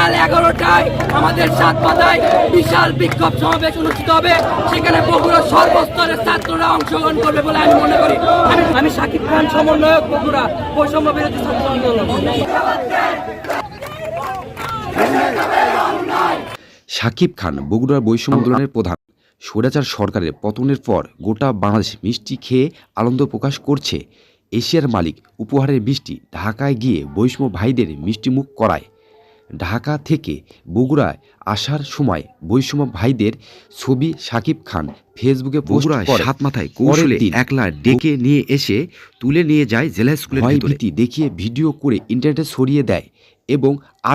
সকাল 11টায় আমাদের সাতপাতায় বিশাল বিক্ষোভ সমাবেশ অনুষ্ঠিত হবে। সেখানে বগুড়ার সর্বস্তরের ছাত্ররা অংশগ্রহণ করবে বলে আমি মনে করি। আমি শাকিব খান, সমন্বয়ক, বগুড়া বৈষম্য বিরোধী ছাত্র আন্দোলন। শাকিব খান বগুড়ার বৈষম্য আন্দোলনের প্রধান। স্বৈরাচার সরকারের পতনের পর গোটা বাংলাদেশ মিষ্টি খেয়ে আনন্দ প্রকাশ করছে। এশিয়ার মালিক উপহারের মিষ্টি ঢাকায় গিয়ে বৈষম্য ভাইদের মিষ্টিমুখ করায়। ঢাকা থেকে বগুড়ায় আসার সময় বৈষম্য ভাইদের ছবি শাকিব খান ফেসবুকে পোস্ট করে। সাত মাথায় কৌশলে একলা ডেকে নিয়ে এসে তুলে নিয়ে যায় জেলা স্কুলের ভীতি দেখিয়ে ভিডিও করে ইন্টারনেটে ছড়িয়ে দেয় এবং